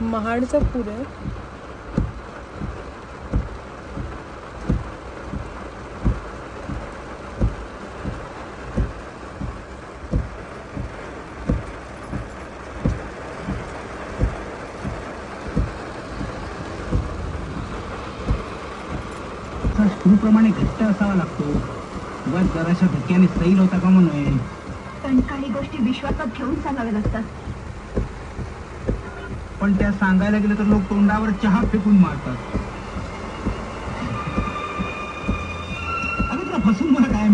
महाडचा पूर आहे. स्क्रूप्रमाणे घट्ट असावा लागतो. वर जराशा धक्क्याने सैल होता का म्हणून. पण काही गोष्टी विश्वासात घेऊन सांगाव्या लागतात. पण त्या सांगायला गेलं तर लोक तोंडावर चहा फेकून मारतात. अरे तुला फसून मला काय